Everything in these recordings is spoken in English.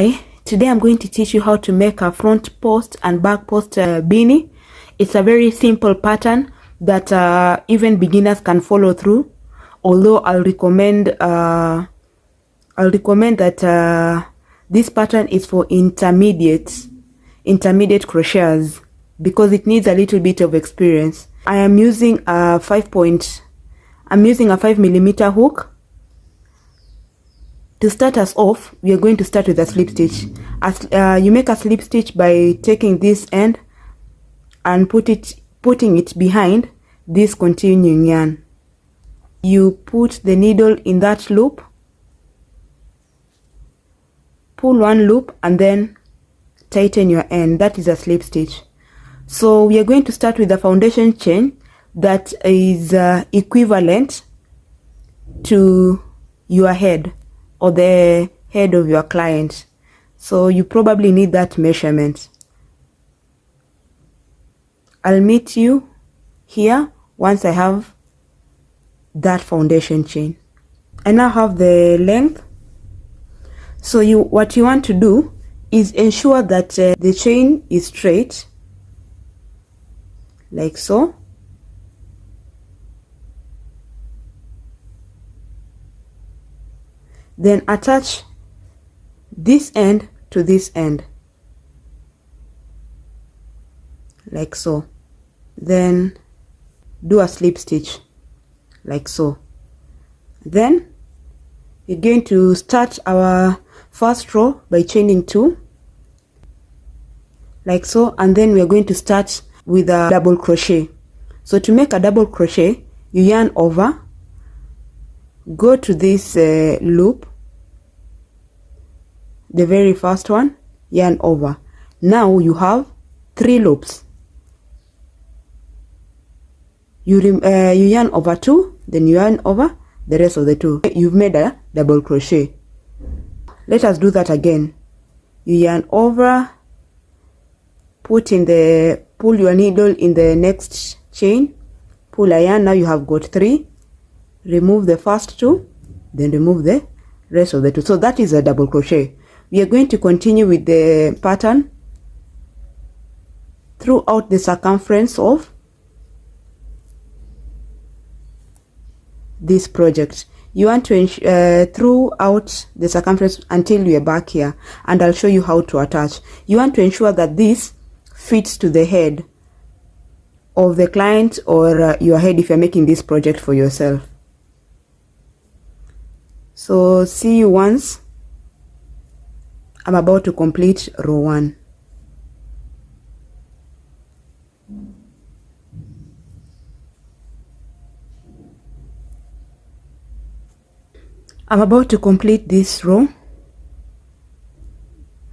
Hi, today I'm going to teach you how to make a front post and back post beanie. It's a very simple pattern that even beginners can follow through. Although I'll recommend that this pattern is for intermediate crocheters because it needs a little bit of experience. I am using a 5mm hook. To start us off, we are going to start with a slip stitch. You make a slip stitch by taking this end and putting it behind this continuing yarn. You put the needle in that loop, pull one loop, and then tighten your end. That is a slip stitch. So we are going to start with a foundation chain that is equivalent to your head or the head of your client. So you probably need that measurement. I'll meet you here once I have that foundation chain. I now have the length. So what you want to do is ensure that the chain is straight, like so. Then attach this end to this end, like so. Then do a slip stitch, like so. Then we're going to start our first row by chaining 2, like so, and then we're going to start with a double crochet. So to make a double crochet, you yarn over, go to this loop, the very first one, yarn over. Now you have 3 loops. You yarn over 2, then you yarn over the rest of the 2. You've made a double crochet. Let us do that again. You yarn over, pull your needle in the next chain, pull a yarn. Now you have got 3. Remove the first 2, then remove the rest of the 2. So that is a double crochet. We are going to continue with the pattern throughout the circumference of this project. You want to throughout the circumference until we are back here, and I'll show you how to attach. You want to ensure that this fits to the head of the client or your head if you're making this project for yourself. So see you once I'm about to complete row 1. I'm about to complete this row,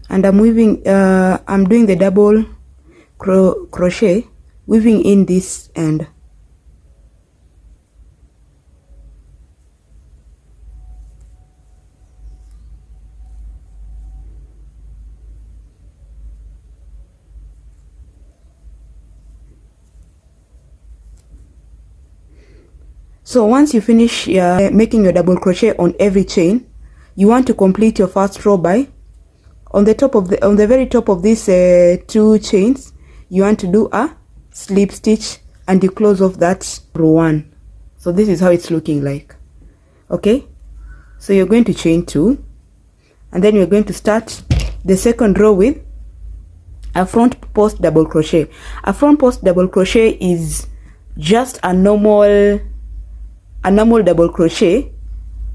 and I'm doing the double crochet, weaving in this end. So once you finish making your double crochet on every chain, you want to complete your first row by on the very top of these 2 chains. You want to do a slip stitch and you close off that row 1. So this is how it's looking like. Okay, so you're going to chain 2, and then you're going to start the second row with a front post double crochet. A front post double crochet is just a normal double crochet,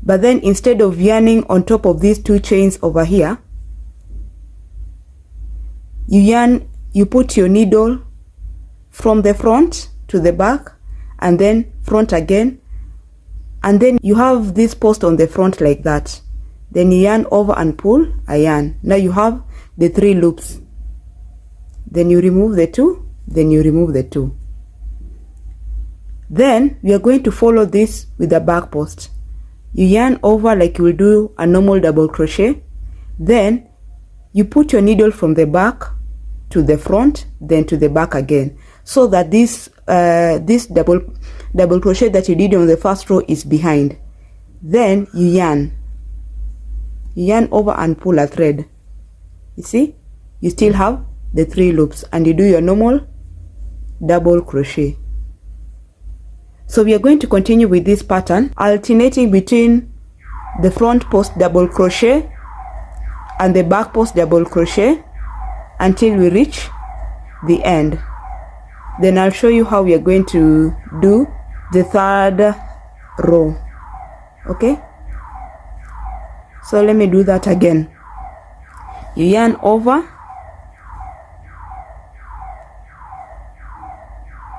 but then instead of yarning on top of these 2 chains over here, you put your needle from the front to the back, and then front again, and then you have this post on the front like that. Then you yarn over and pull a yarn. Now you have the 3 loops. Then you remove the 2, then you remove the 2. Then we are going to follow this with a back post. You yarn over like you will do a normal double crochet. Then you put your needle from the back to the front, then to the back again, so that this double crochet that you did on the first row is behind. Then you yarn over and pull a thread. You see, you still have the 3 loops, and you do your normal double crochet. So we are going to continue with this pattern, alternating between the front post double crochet and the back post double crochet until we reach the end. Then I'll show you how we are going to do the 3rd row. Okay, so let me do that again. You yarn over,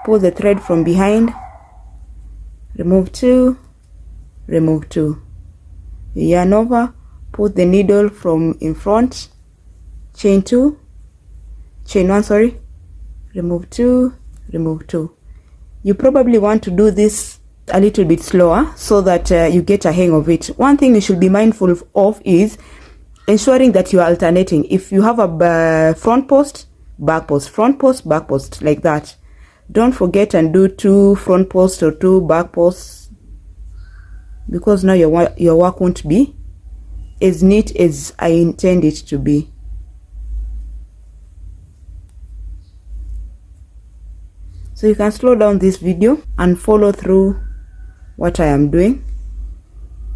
pull the thread from behind, remove 2, remove 2. You yarn over, put the needle from in front, chain 2, chain 1, sorry, remove 2, remove 2. You probably want to do this a little bit slower so that you get a hang of it. One thing you should be mindful of is ensuring that you are alternating. If you have a front post, back post, front post, back post, like that, don't forget and do 2 front posts or 2 back posts, because now your work won't be as neat as I intend it to be. So you can slow down this video and follow through what I am doing.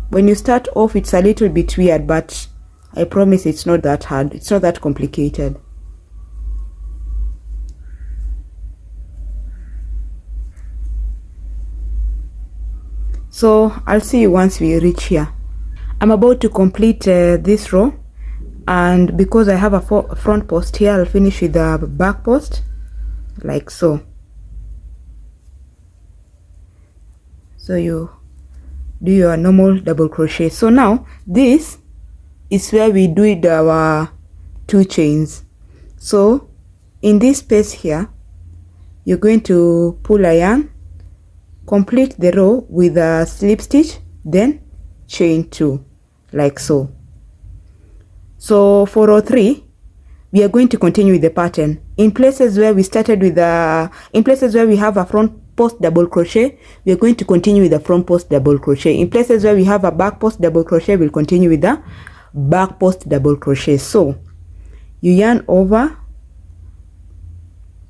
When you start off, it's a little bit weird, but I promise it's not that hard. It's not that complicated. So I'll see you once we reach here. I'm about to complete this row, and because I have a front post here, I'll finish with the back post like so. So you do your normal double crochet. So now this is where we do our 2 chains. So in this space here, you're going to pull a yarn, complete the row with a slip stitch, then chain 2 like so. So for row 3, we are going to continue with the pattern. In places where we started with in places where we have a front post double crochet, we are going to continue with the front post double crochet. In places where we have a back post double crochet, we'll continue with the back post double crochet. So you yarn over.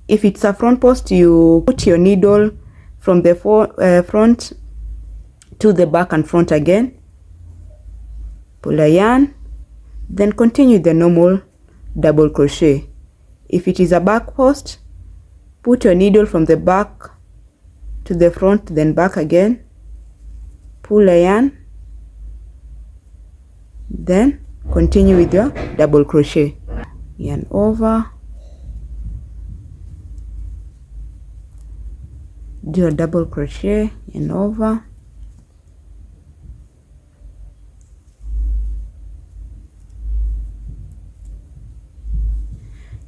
If it's a front post, you put your needle from the front to the back and front again, pull a yarn, then continue the normal double crochet. If it is a back post, put your needle from the back to the front, then back again, pull a yarn, then continue with your double crochet. Yarn over, do a double crochet, yarn over,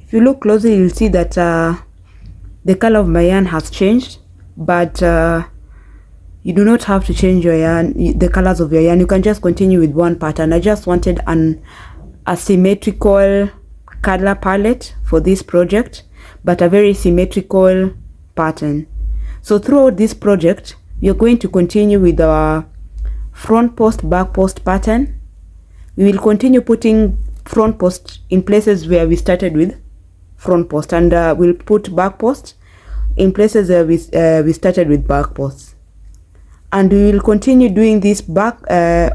if you look closely, you'll see that the color of my yarn has changed, but you do not have to change your yarn, the colors of your yarn. You can just continue with one pattern. I just wanted an asymmetrical color palette for this project, but a very symmetrical pattern. So throughout this project, we are going to continue with our front post, back post pattern. We will continue putting front post in places where we started with front post, and we'll put back post in places where we started with back posts. And we will continue doing this back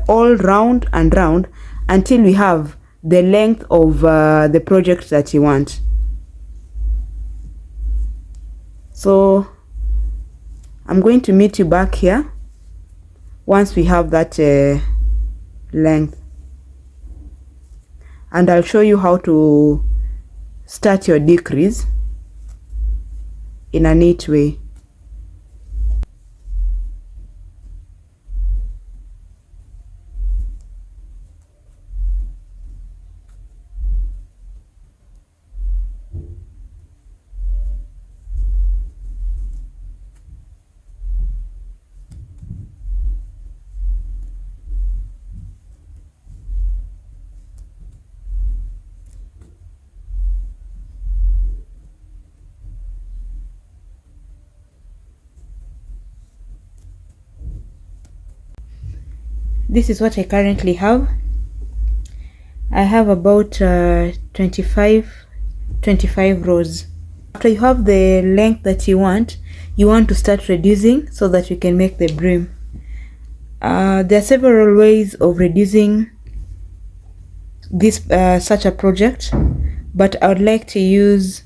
all round and round until we have the length of the project that you want. So I'm going to meet you back here once we have that length, and I'll show you how to start your decrease in a neat way. This is what I currently have. I have about 25 rows. After you have the length that you want to start reducing so that you can make the brim. There are several ways of reducing this such a project, but I would like to use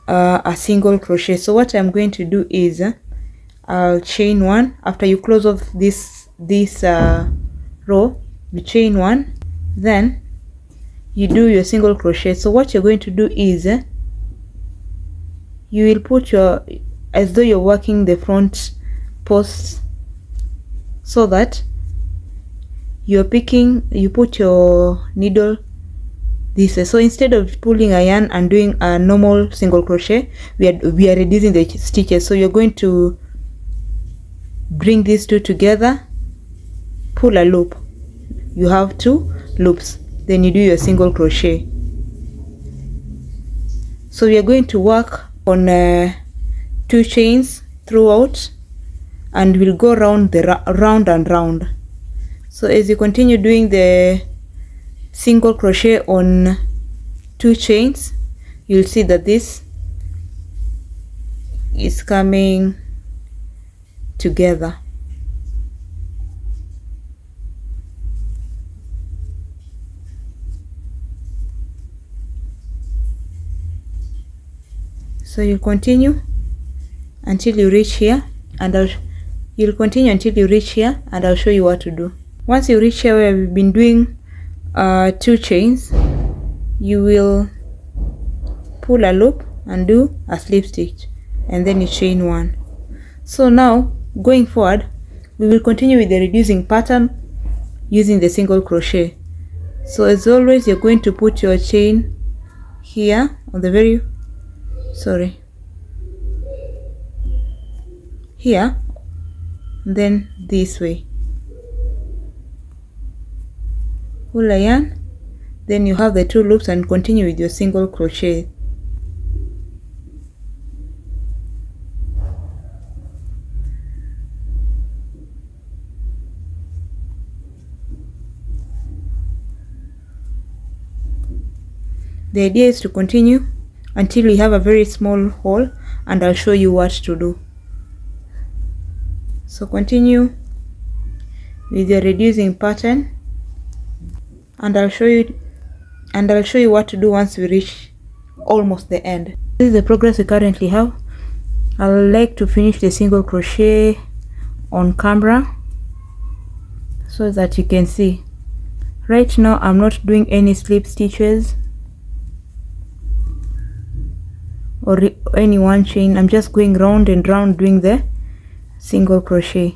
a single crochet. So what I'm going to do is I'll chain one. After you close off this row, you chain one, then you do your single crochet. So what you're going to do is you will put your, as though you're working the front posts, so that you put your needle this way. So instead of pulling a yarn and doing a normal single crochet, we are reducing the stitches. So you're going to bring these two together, pull a loop, you have 2 loops, then you do your single crochet. So we are going to work on 2 chains throughout, and we'll go round and round. So as you continue doing the single crochet on 2 chains, you'll see that this is coming together. So you continue until you reach here, and you'll continue until you reach here, and I'll show you what to do. Once you reach here where we've been doing 2 chains, you will pull a loop and do a slip stitch, and then you chain 1. So now going forward, we will continue with the reducing pattern using the single crochet. So as always, you're going to put your chain here on the very here, then this way, pull a yarn, then you have the 2 loops, and continue with your single crochet. The idea is to continue until we have a very small hole, and I'll show you what to do. So continue with your reducing pattern, and I'll show you what to do once we reach almost the end. This is the progress we currently have. I would like to finish the single crochet on camera so that you can see. Right now I'm not doing any slip stitches or any one chain. I'm just going round and round doing the single crochet.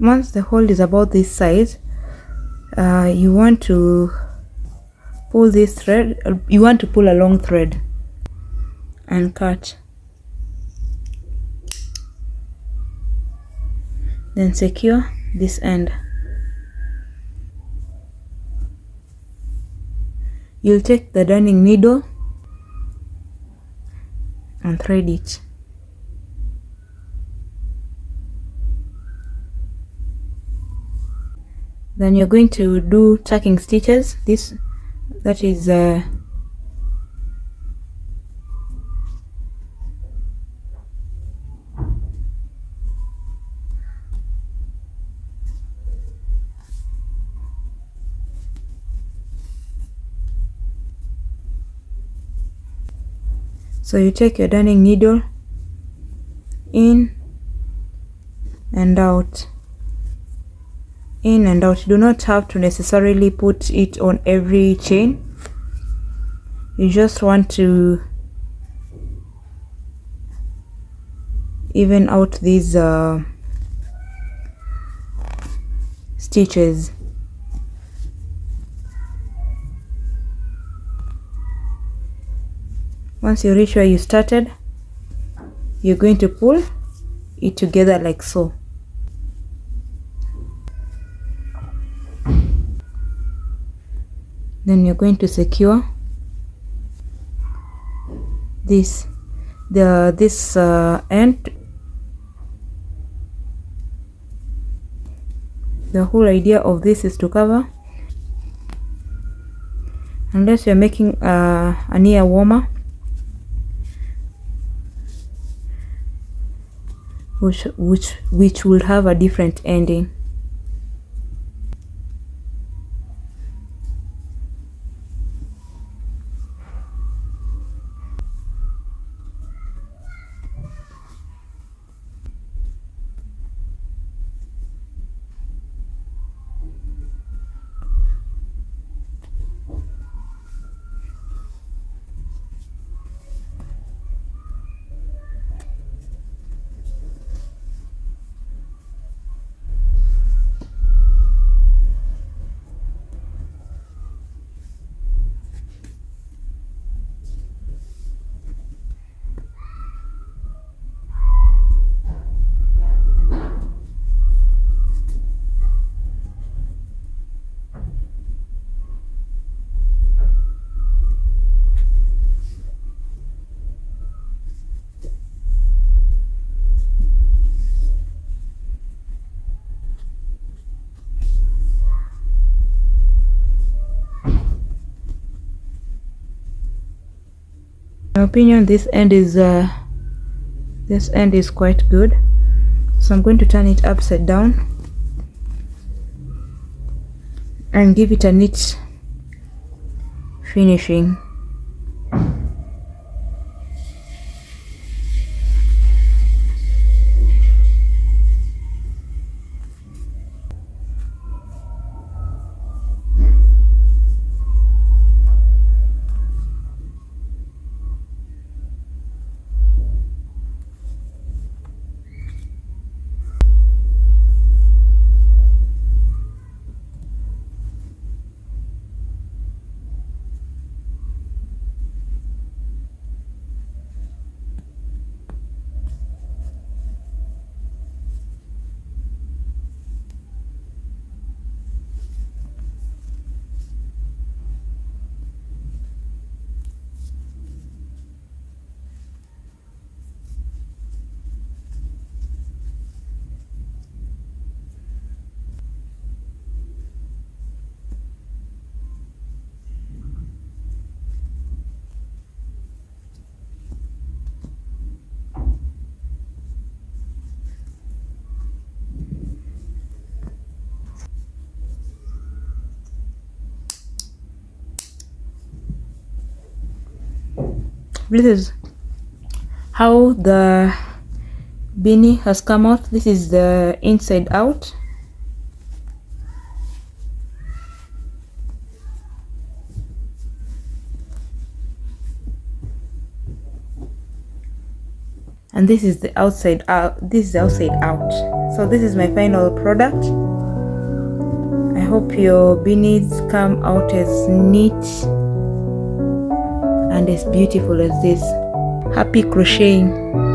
Once the hole is about this size, you want to pull this thread, you want to pull a long thread and cut. Then secure this end. You'll take the darning needle and thread it. Then you're going to do tacking stitches. That is so you take your darning needle in and out, in and out. You do not have to necessarily put it on every chain. You just want to even out these stitches. Once you reach where you started, you're going to pull it together like so. Then you're going to secure this end. The whole idea of this is to cover, unless you're making an ear warmer, which will have a different ending. In my opinion, this end is quite good, so I'm going to turn it upside down and give it a neat finishing. This is how the beanie has come out. This is the inside out. And this is the outside out. This is the outside out. So this is my final product. I hope your beanies come out as neat and as beautiful as this. Happy crocheting!